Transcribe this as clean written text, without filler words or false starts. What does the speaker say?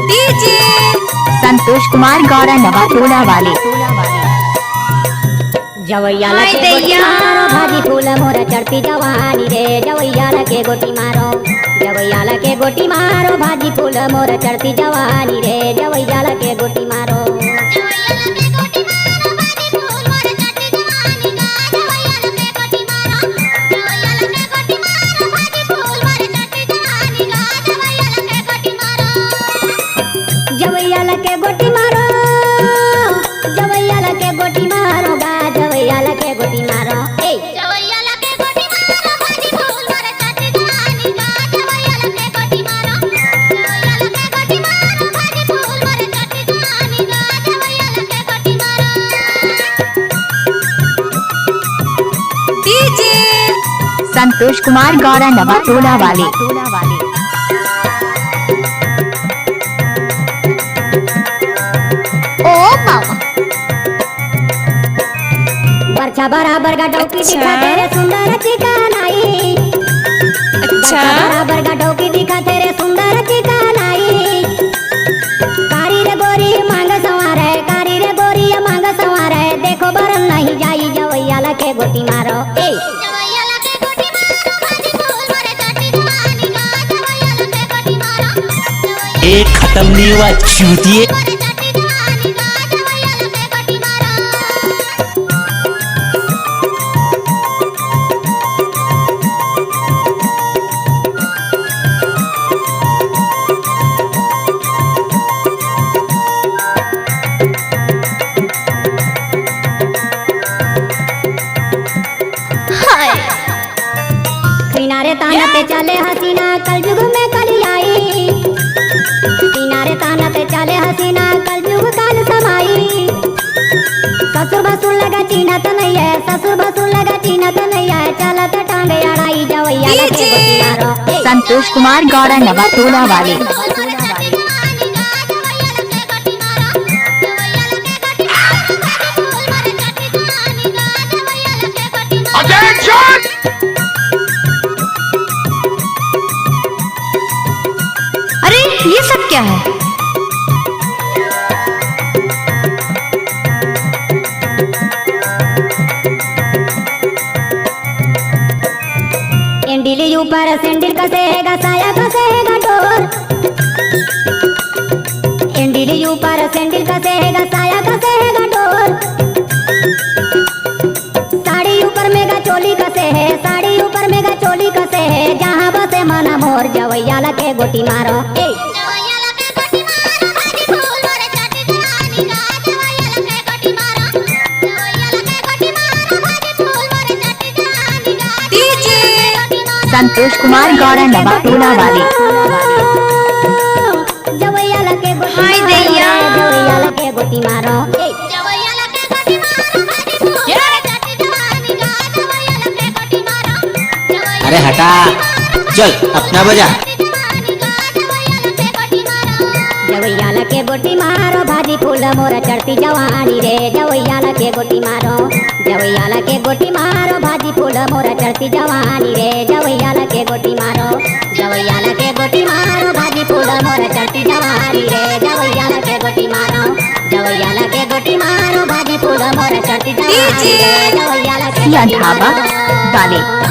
DJ Santosh Kumar Gaura Nawatola वाले। जवैया लगे गोटी मारो भाजी फूल मोर चढ़ती जवानी रे। जवैया लगे गोटी मारो, जवैया लगे गोटी मारो भाजी फूल मोर चढ़ती जवानी रे। जवैया लगे गोटी मारो, जवैया लगे गोटी मारो, जवैया लगे गोटी मारो गा। जवैया लगे गोटी मारो, ए जवैया लगे गोटी मारो भाजी फूल मोर चढ़ती जवानी गा। जवैया लगे गोटी मारो, जवैया लगे गोटी मारो भाजी फूल मोर चढ़ती जवानी गा। जवैया लगे गोटी मारो। डीजे संतोष कुमार गौरा नवाटोला वाले। ओ मामा बरछा बराबर का डोकी दिखा तेरे सुंदर चिकनाई। अच्छा बराबर का डोकी दिखा तेरे सुंदर चिकनाई। कारी रे गोरी मांग सवार है, कारी रे गोरी मांग सवार है। देखो बरन नहीं जाई जवैया लगे गोटी मारो, ए जवैया लगे गोटी मारो भाजी फूल मोर चढ़ती जवानी गा। जवैया लगे गोटी मारो, एक खत्म नहीं हुआ चूतिए। मोर चढ़ती जवानी गा। जवैया लगे गोटी मारो। किनारे ताना पे चले हसीना कलयुग में कली आई। किनारे ताना पे चले हसीना कलयुग काल समाई। ससुर भसुर लगा चीना तो नहीं है, ससुर भसुर लगा चीना तो नहीं है। चलत टांग अड़ाई जवैया लगे गोटी मारो, ए संतोष कुमार गौरा नवाटोला वाले। अरे ये सब क्या है? एंडिली ऊपर सैंडल कसेगा साया कसेगा डोर। एंडिली ऊपर सैंडल कसेगा साया कसेगा डोर। साड़ी ऊपर मेगा चोली कसे है, साड़ी ऊपर मेगा चोली कसे है। जहाँ बसे मना मोर जवैया लगे गोटी मारो, ए जवैया लगे गोटी मारो भाजी फूल मोर चढ़ती जवानी गा। जवैया लगे गोटी मारो, जवैया लगे गोटी मारो भाजी फूल मोर चढ़ती जवानी गा। डीजे संतोष कुमार गौरा नवाटोला वाले। जवैया लगे गोटी हाय मारो, दैया। जवैया लगे गोटी मारो, ए जवैया लगे गोटी मारो भाजी फूल मोर चढ़ती जवानी गा। जवैया लगे गोटी मारो, जवैया अरे हटा, चल अपना बजा। जवैया लगे गोटी मारो भाजी फूल मोर चढ़ती जवानी रे। जवैया लगे गोटी मारो, जवैया लगे गोटी मारो भाजी फूल मोर चढ़ती जवानी रे। जवैया लगे गोटी मारो, जवैया लगे गोटी मारो भाजी फूल मोर चढ़ती जवानी रे। जवैया लगे गोटी मारो, जवैया लगे गोटी मारो भाजी फूल मोर चढ़ती जवानी रे। जवैया लगे या ढाबा वाले।